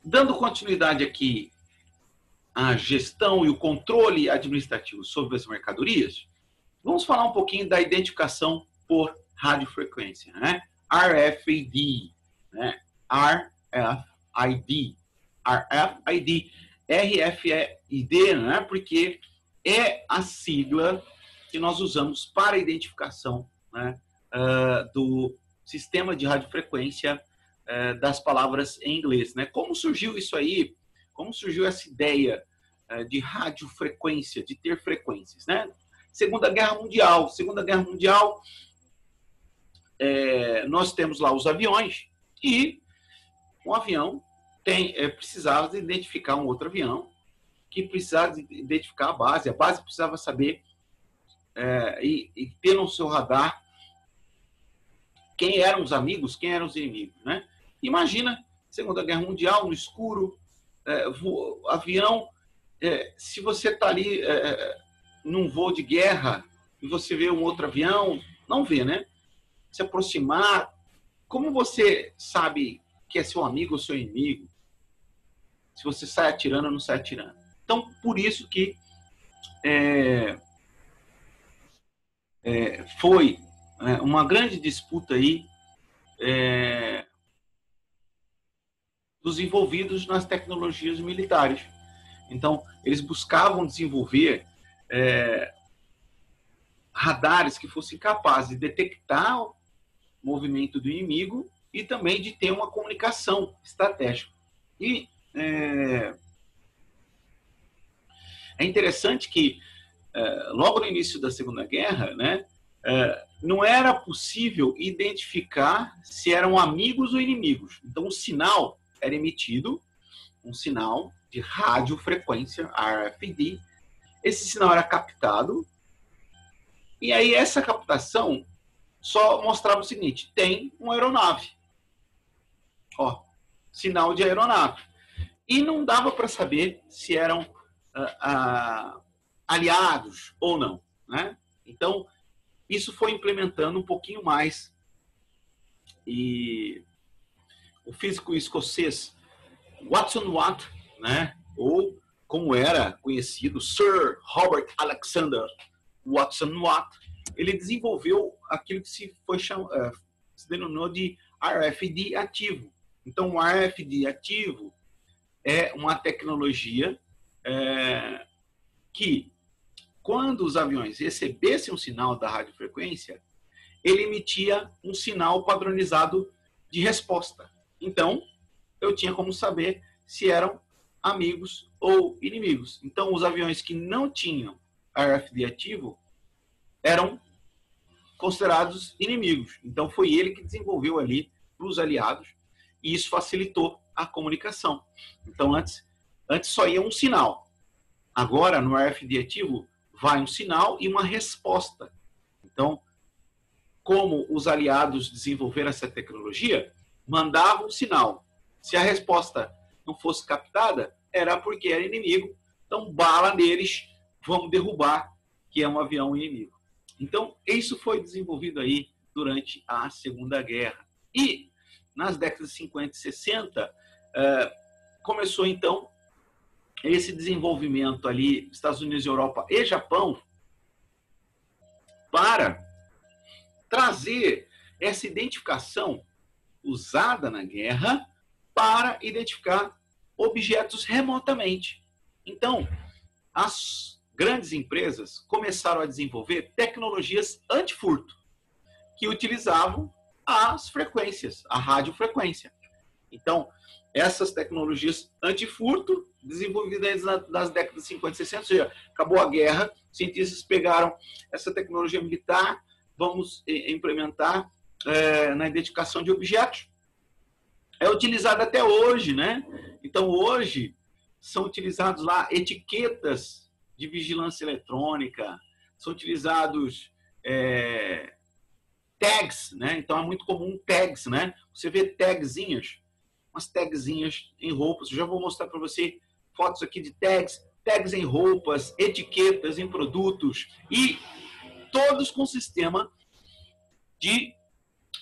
Dando continuidade aqui à gestão e o controle administrativo sobre as mercadorias, vamos falar um pouquinho da identificação por radiofrequência, né? RFID, né? RFID, RFID, né? Porque é a sigla que nós usamos para a identificação, né, do sistema de radiofrequência das palavras em inglês, né? Como surgiu isso aí? Como surgiu essa ideia de radiofrequência, de ter frequências, né? Segunda Guerra Mundial. Segunda Guerra Mundial, nós temos lá os aviões e um avião precisava identificar um outro avião que precisava identificar a base precisava saber e ter no seu radar quem eram os amigos, quem eram os inimigos, né? Imagina, Segunda Guerra Mundial, no escuro, avião, se você está ali num voo de guerra e você vê um outro avião, não vê, né? Se aproximar, como você sabe que é seu amigo ou seu inimigo? Se você sai atirando ou não sai atirando. Então, por isso que foi uma grande disputa aí dos envolvidos nas tecnologias militares. Então, eles buscavam desenvolver radares que fossem capazes de detectar o movimento do inimigo e também de ter uma comunicação estratégica. E é interessante que logo no início da Segunda Guerra, né, não era possível identificar se eram amigos ou inimigos. Então, o sinal era emitido, um sinal de radiofrequência, RFID. Esse sinal era captado, e aí essa captação só mostrava o seguinte: tem uma aeronave. Ó, sinal de aeronave. E não dava para saber se eram aliados ou não, né? Então, isso foi implementando um pouquinho mais. E o físico escocês Watson Watt, né, ou como era conhecido, Sir Robert Alexander Watson Watt, ele desenvolveu aquilo que se denominou de RFID ativo. Então, o RFID ativo é uma tecnologia que, quando os aviões recebessem um sinal da radiofrequência, ele emitia um sinal padronizado de resposta. Então, eu tinha como saber se eram amigos ou inimigos. Então, os aviões que não tinham RFID ativo eram considerados inimigos. Então, foi ele que desenvolveu ali para os aliados, e isso facilitou a comunicação. Então, antes só ia um sinal. Agora, no RFID ativo, vai um sinal e uma resposta. Então, como os aliados desenvolveram essa tecnologia, mandavam um sinal. Se a resposta não fosse captada, era porque era inimigo. Então, bala neles, vamos derrubar, que é um avião inimigo. Então, isso foi desenvolvido aí durante a Segunda Guerra. E, nas décadas de 50 e 60, começou, então, esse desenvolvimento ali, Estados Unidos, Europa e Japão, para trazer essa identificação usada na guerra para identificar objetos remotamente. Então, as grandes empresas começaram a desenvolver tecnologias antifurto, que utilizavam as frequências, a radiofrequência. Então, essas tecnologias antifurto, desenvolvidas nas décadas de 50 e 60, ou seja, acabou a guerra, cientistas pegaram essa tecnologia militar, vamos implementar na identificação de objetos. É utilizada até hoje, né? Então, hoje, são utilizados lá etiquetas de vigilância eletrônica, são utilizados tags, né? Então, é muito comum tags, né? Você vê tagzinhas, umas tagzinhas em roupas. Eu já vou mostrar para você fotos aqui de tags em roupas, etiquetas em produtos, e todos com sistema de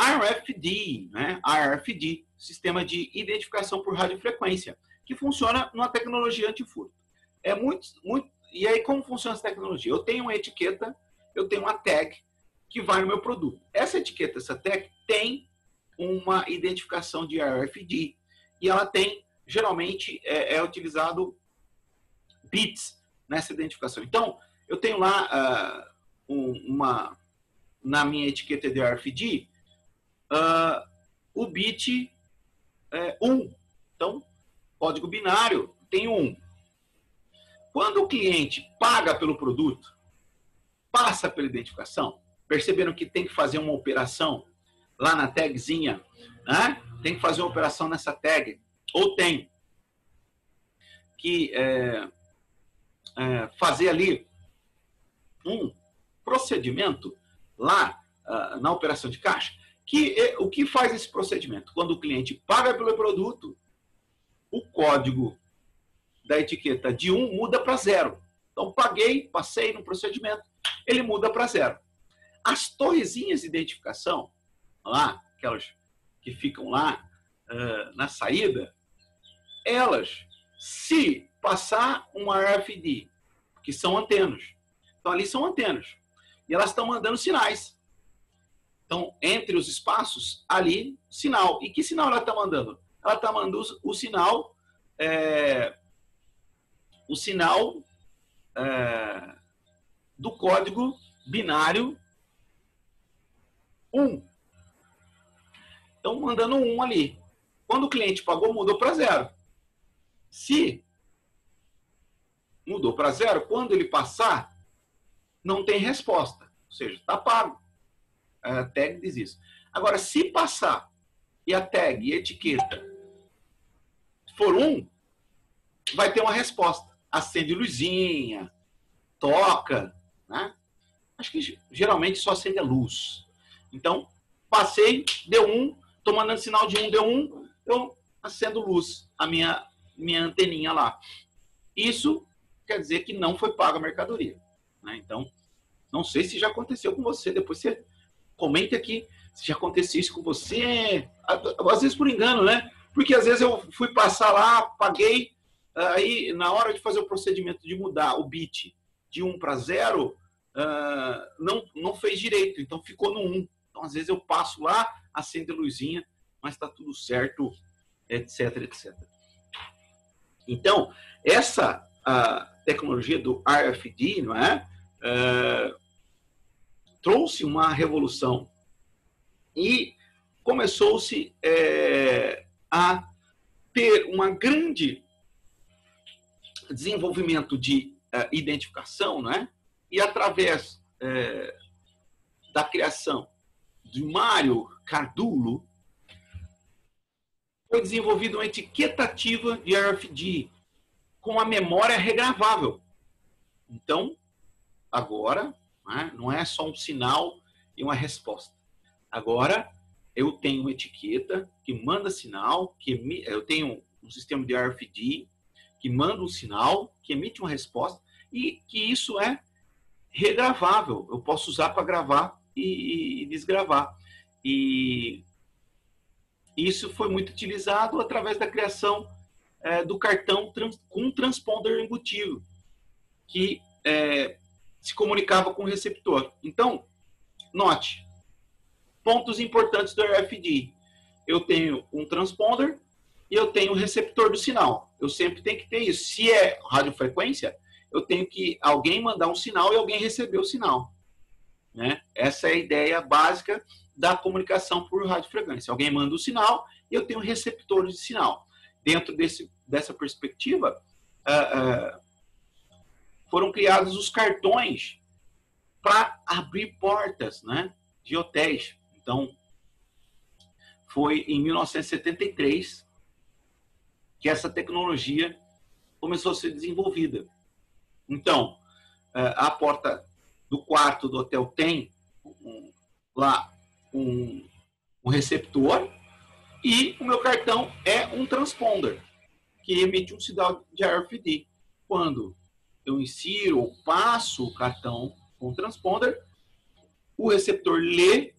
RFID, né? RFID, sistema de identificação por radiofrequência. que funciona numa tecnologia antifurto. E aí, como funciona essa tecnologia? Eu tenho uma etiqueta, eu tenho uma tag que vai no meu produto. Essa etiqueta, essa tag, tem uma identificação de RFID e ela tem, geralmente, é utilizado bits nessa identificação. Então, eu tenho lá na minha etiqueta de RFID, o bit 1. Então, código binário tem 1. Quando o cliente paga pelo produto, passa pela identificação, perceberam que tem que fazer uma operação lá na tagzinha, né? Tem que fazer uma operação nessa tag, ou tem que fazer ali um procedimento lá na operação de caixa. O que faz esse procedimento? Quando o cliente paga pelo produto, o código da etiqueta de 1 muda para 0. Então, paguei, passei no procedimento, ele muda para 0. As torrezinhas de identificação, lá, aquelas que ficam lá na saída, elas, se passar um RFID, que são antenas, então ali são antenas, e elas estão mandando sinais. Então, entre os espaços, ali, sinal. E que sinal ela está mandando? Ela está mandando o sinal do código binário 1. Então, mandando 1 ali. Quando o cliente pagou, mudou para 0. Se mudou para 0, quando ele passar, não tem resposta. Ou seja, está pago. A tag diz isso. Agora, se passar e a tag e a etiqueta for 1, vai ter uma resposta. Acende luzinha, toca, né? Acho que geralmente só acende a luz. Então, passei, deu 1, estou mandando sinal de 1, deu 1, eu acendo luz, a minha anteninha lá. Isso quer dizer que não foi paga a mercadoria, né? Então, não sei se já aconteceu com você, depois você comente aqui se já aconteceu isso com você, às vezes por engano, né? Porque às vezes eu fui passar lá, paguei, aí na hora de fazer o procedimento de mudar o bit de 1 para 0, não fez direito, então ficou no 1. Então às vezes eu passo lá, acende a luzinha, mas está tudo certo, etc, etc. Então, essa tecnologia do RFID, não é? Trouxe uma revolução e começou-se a ter um grande desenvolvimento de identificação, né? E através da criação de Mário Cardulo, foi desenvolvida uma etiqueta ativa de RFID com a memória regravável. Então, agora, né, não é só um sinal e uma resposta. Agora, eu tenho uma etiqueta que manda sinal, eu tenho um sistema de RFID que manda um sinal, que emite uma resposta, e que isso é regravável. Eu posso usar para gravar e desgravar. E isso foi muito utilizado através da criação do cartão com um transponder embutido, que se comunicava com o receptor. Então, note, pontos importantes do RFID. Eu tenho um transponder e eu tenho um receptor do sinal. Eu sempre tenho que ter isso. Se é radiofrequência, eu tenho que alguém mandar um sinal e alguém receber o sinal, né? Essa é a ideia básica da comunicação por radiofrequência. Alguém manda o sinal e eu tenho receptores de sinal. Dentro dessa perspectiva, foram criados os cartões para abrir portas, né, de hotéis. Então, foi em 1973 que essa tecnologia começou a ser desenvolvida. Então, a porta do quarto do hotel tem lá um receptor e o meu cartão é um transponder que emite um sinal de RFID. Quando eu insiro ou passo o cartão com o transponder, o receptor lê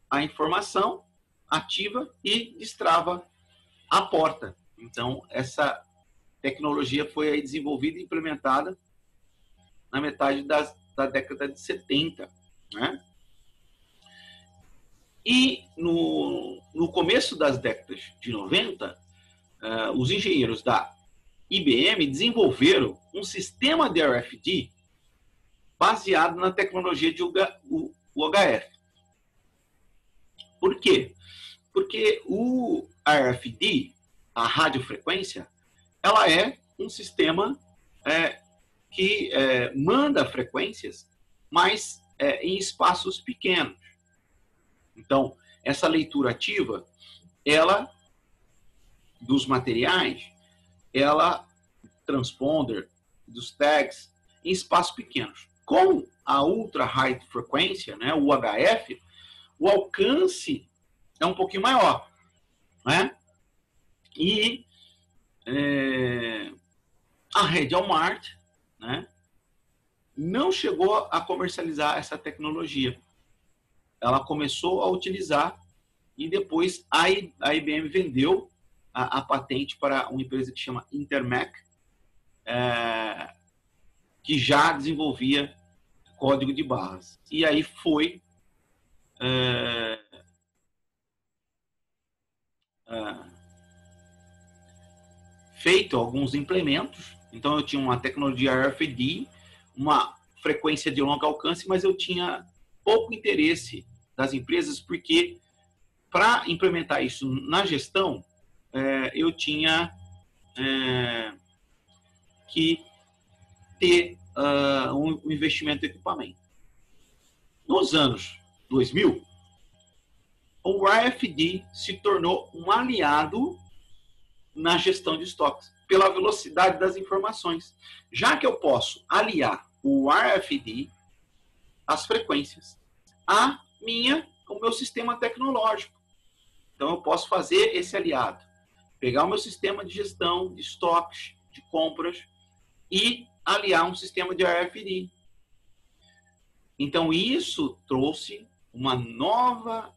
a informação, ativa e destrava a porta. Então, essa tecnologia foi aí desenvolvida e implementada na metade da década de 70, né? E no começo das décadas de 90, os engenheiros da IBM desenvolveram um sistema de RFID baseado na tecnologia de UHF. Por quê? Porque o RFID, a radiofrequência, ela é um sistema que manda frequências, mas em espaços pequenos. Então, essa leitura ativa, ela, dos materiais, ela, transponder, dos tags, em espaços pequenos. Com a ultra high frequência, né, o UHF, o alcance é um pouquinho maior, né? E a rede Walmart, né, não chegou a comercializar essa tecnologia. Ela começou a utilizar e depois a IBM vendeu a patente para uma empresa que chama Intermec, que já desenvolvia código de barras. E aí foi feito alguns implementos. Então eu tinha uma tecnologia RFID, uma frequência de longo alcance, mas eu tinha pouco interesse das empresas, porque para implementar isso na gestão, eu tinha que ter um investimento em equipamento. Nos anos 2000, o RFID se tornou um aliado na gestão de estoques, pela velocidade das informações. Já que eu posso aliar o RFID, as frequências, o meu sistema tecnológico. Então, eu posso fazer esse aliado. Pegar o meu sistema de gestão de estoques, de compras, e aliar um sistema de RFID. Então, isso trouxe uma nova,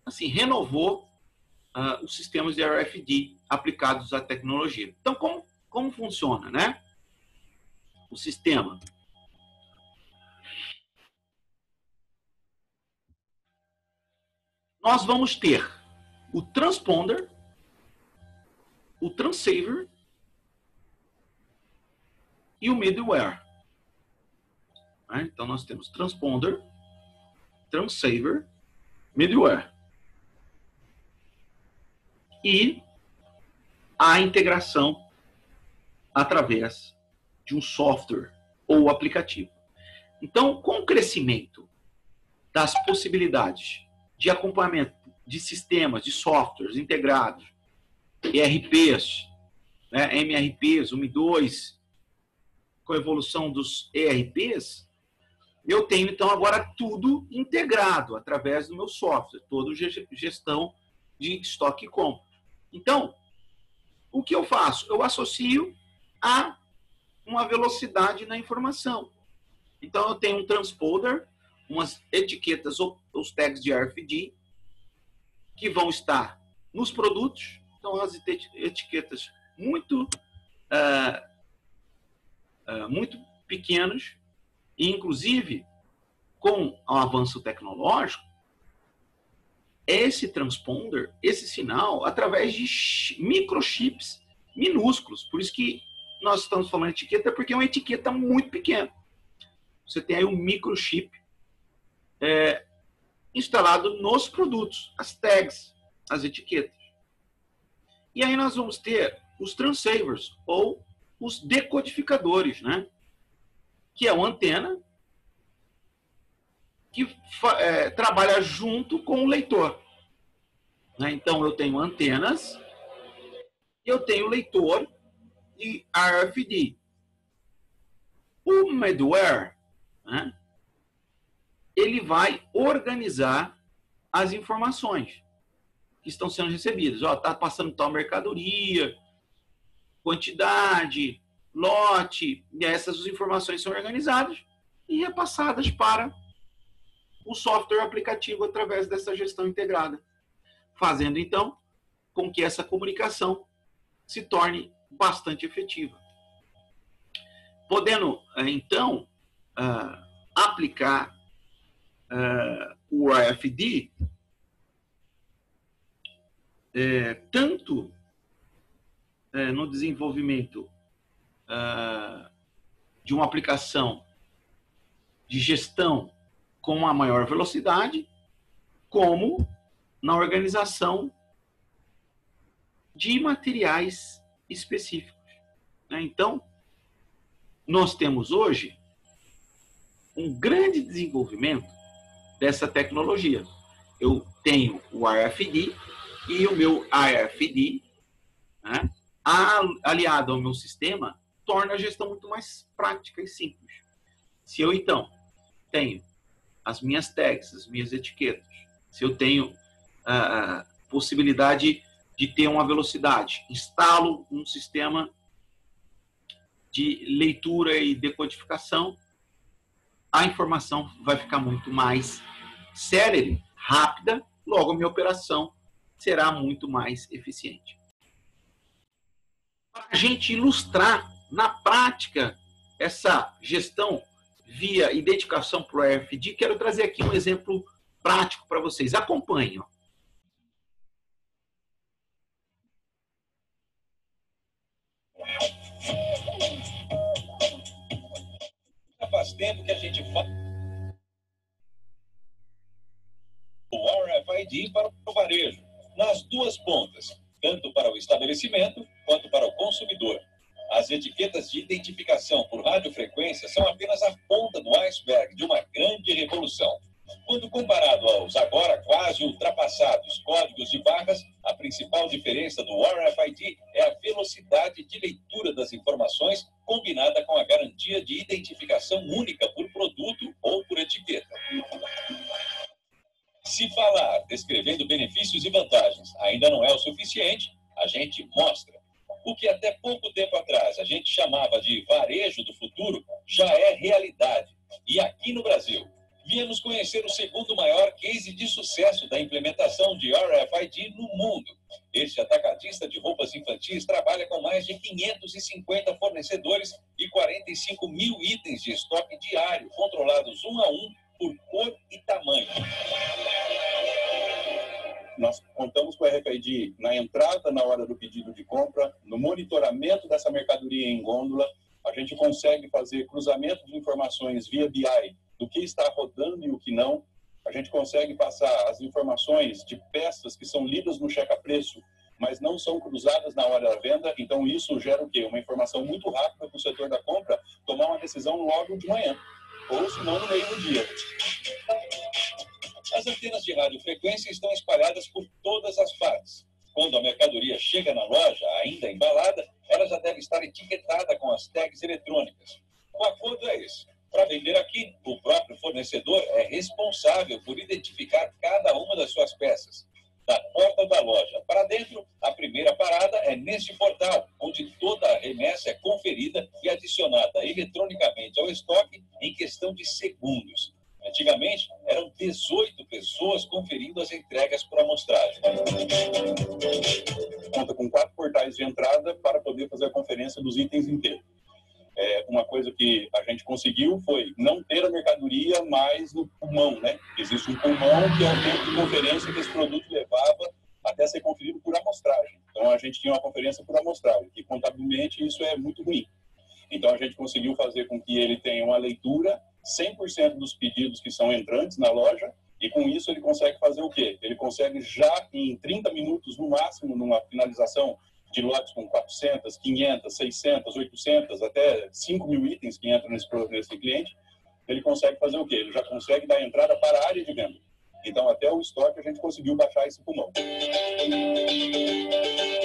assim, renovou os sistemas de RFID aplicados à tecnologia. Então, como funciona, né? O sistema. Nós vamos ter o transponder, o transceiver e o middleware. Então, nós temos transponder, transceiver, middleware. E a integração através de um software ou aplicativo. Então, com o crescimento das possibilidades de acompanhamento de sistemas, de softwares integrados, ERPs, né, MRPs, 1 e 2, com a evolução dos ERPs, eu tenho, então, agora tudo integrado através do meu software, toda gestão de estoque e compra. Então, o que eu faço? Eu associo a uma velocidade na informação. Então, eu tenho um transponder, umas etiquetas, os tags de RFID, que vão estar nos produtos. Então, as etiquetas muito pequenas, e, inclusive, com o avanço tecnológico, esse transponder, esse sinal, através de microchips minúsculos. Por isso que nós estamos falando de etiqueta, porque é uma etiqueta muito pequena. Você tem aí um microchip instalado nos produtos, as tags, as etiquetas. E aí nós vamos ter os transceivers, ou os decodificadores, né? Que é uma antena que trabalha junto com o leitor. Né? Então, eu tenho antenas e eu tenho leitor de RFID. O middleware, né, ele vai organizar as informações que estão sendo recebidas. Está passando tal mercadoria, quantidade, lote, e essas informações são organizadas e repassadas para o software aplicativo através dessa gestão integrada, fazendo, então, com que essa comunicação se torne bastante efetiva. Podendo, então, aplicar o RFID tanto no desenvolvimento de uma aplicação de gestão com uma maior velocidade, como na organização de materiais específicos. Então, nós temos hoje um grande desenvolvimento dessa tecnologia. Eu tenho o RFID e o meu RFID, né, aliado ao meu sistema, torna a gestão muito mais prática e simples. Se eu, então, tenho as minhas tags, as minhas etiquetas, se eu tenho a possibilidade de ter uma velocidade, instalo um sistema de leitura e decodificação, a informação vai ficar muito mais célere, rápida, logo a minha operação será muito mais eficiente. Para a gente ilustrar na prática essa gestão via identificação para o RFID, quero trazer aqui um exemplo prático para vocês. Acompanhem. Faz tempo que a gente fala o RFID para o varejo, nas duas pontas, tanto para o estabelecimento quanto para o consumidor. As etiquetas de identificação por radiofrequência são apenas a ponta do iceberg de uma grande revolução. Quando comparado aos agora quase ultrapassados códigos de barras, a principal diferença do RFID é a velocidade de leitura das informações combinada com a garantia de identificação única por produto ou por etiqueta. Se falar descrevendo benefícios e vantagens ainda não é o suficiente, a gente mostra. O que até pouco tempo atrás a gente chamava de varejo do futuro já é realidade. E aqui no Brasil, viemos conhecer o segundo maior case de sucesso da implementação de RFID no mundo. Este atacadista de roupas infantis trabalha com mais de 550 fornecedores e 45 mil itens de estoque diário, controlados um a um por cor e tamanho. Nós contamos com o RFID na entrada, na hora do pedido de compra, no monitoramento dessa mercadoria em gôndola. A gente consegue fazer cruzamento de informações via BI do que está rodando e o que não. A gente consegue passar as informações de peças que são lidas no checa-preço, mas não são cruzadas na hora da venda. Então, isso gera o quê? Uma informação muito rápida para o setor da compra tomar uma decisão logo de manhã, ou se não, no meio do dia. As antenas de radiofrequência estão espalhadas por todas as partes. Quando a mercadoria chega na loja, ainda embalada, ela já deve estar etiquetada com as tags eletrônicas. O acordo é esse. Para vender aqui, o próprio fornecedor é responsável por identificar cada uma das suas peças. Da porta da loja para dentro, a primeira parada é neste portal, onde toda a remessa é conferida e adicionada eletronicamente ao estoque em questão de segundos. Antigamente, eram 18 pessoas conferindo as entregas por amostragem. Conta com 4 portais de entrada para poder fazer a conferência dos itens inteiros. Uma coisa que a gente conseguiu foi não ter a mercadoria mais no pulmão, né? Existe um pulmão que é o tempo de conferência que esse produto levava até ser conferido por amostragem. Então, a gente tinha uma conferência por amostragem, que contabilmente isso é muito ruim. Então, a gente conseguiu fazer com que ele tenha uma leitura 100% dos pedidos que são entrantes na loja, e com isso ele consegue fazer o quê? Ele consegue já em 30 minutos no máximo, numa finalização de lotes com 400, 500, 600, 800, até 5 mil itens que entram nesse cliente, ele consegue fazer o quê? Ele já consegue dar entrada para a área de venda. Então, até o estoque, a gente conseguiu baixar esse pulmão.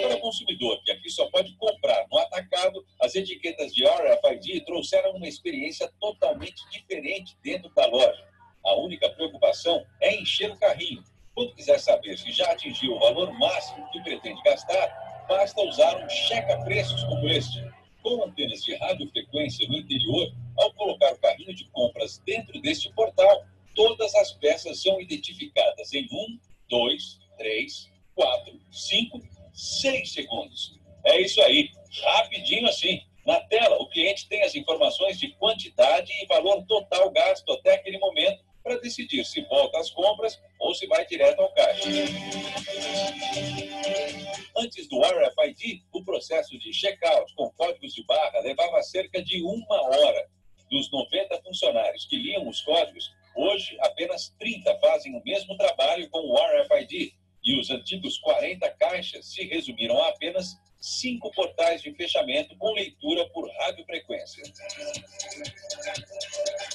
Para o consumidor, que aqui só pode comprar no atacado, as etiquetas de RFID trouxeram uma experiência totalmente diferente dentro da loja. A única preocupação é encher o carrinho. Quando quiser saber se já atingiu o valor máximo que pretende gastar, basta usar um checa-preços como este. Com antenas de radiofrequência no interior, ao colocar o carrinho de compras dentro deste portal, todas as peças são identificadas em 1, 2, 3, 4, 5, 6 segundos. É isso aí. Rapidinho assim. Na tela, o cliente tem as informações de quantidade e valor total gasto até aquele momento para decidir se volta às compras ou se vai direto ao caixa. Antes do RFID, o processo de checkout com códigos de barra levava cerca de 1 hora. Dos 90 funcionários que liam os códigos, hoje apenas 30 fazem o mesmo trabalho com o RFID e os antigos 40 caixas se resumiram a apenas 5 portais de fechamento com leitura por radiofrequência.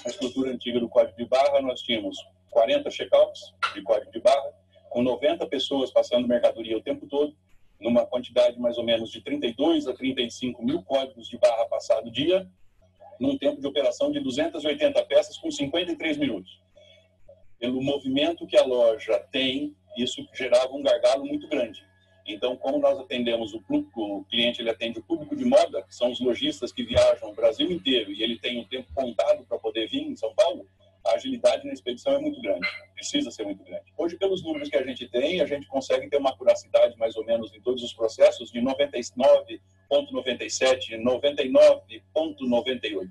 Na estrutura antiga do código de barra, nós tínhamos 40 checkouts de código de barra, com 90 pessoas passando mercadoria o tempo todo, numa quantidade mais ou menos de 32 a 35 mil códigos de barra passado dia, num tempo de operação de 280 peças com 53 minutos. Pelo movimento que a loja tem, isso gerava um gargalo muito grande. Então, como nós atendemos o cliente, ele atende o público de moda, que são os lojistas que viajam o Brasil inteiro e ele tem o tempo contado para poder vir em São Paulo, a agilidade na expedição é muito grande, precisa ser muito grande. Hoje, pelos números que a gente tem, a gente consegue ter uma acuracidade mais ou menos em todos os processos de 99,97, 99,98.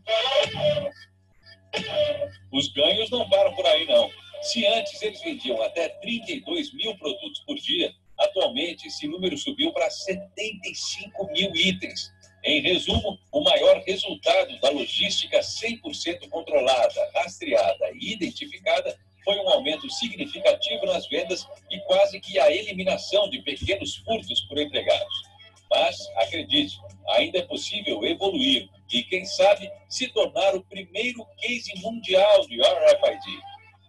Os ganhos não param por aí, não. Se antes eles vendiam até 32 mil produtos por dia, atualmente esse número subiu para 75 mil itens. Em resumo, o maior resultado da logística 100% controlada, rastreada e identificada foi um aumento significativo nas vendas e quase que a eliminação de pequenos furtos por empregados. Mas, acredite, ainda é possível evoluir e, quem sabe, se tornar o primeiro case mundial de RFID.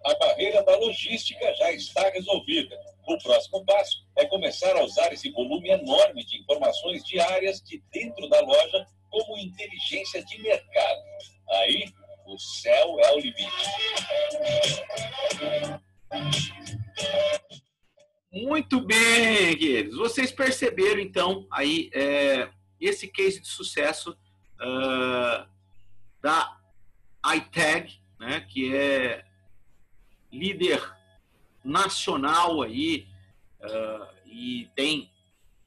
A barreira da logística já está resolvida. O próximo passo é começar a usar esse volume enorme de informações diárias de dentro da loja como inteligência de mercado. Aí, o céu é o limite. Muito bem, queridos. Vocês perceberam, então, aí esse case de sucesso da iTag, né, que é líder nacional aí e tem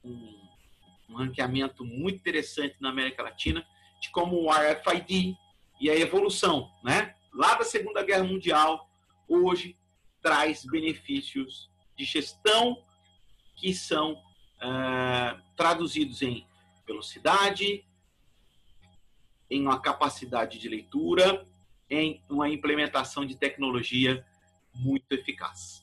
um ranqueamento muito interessante na América Latina de como o RFID e a evolução, né, lá da Segunda Guerra Mundial, hoje traz benefícios de gestão que são traduzidos em velocidade, em uma capacidade de leitura, em uma implementação de tecnologia muito eficaz.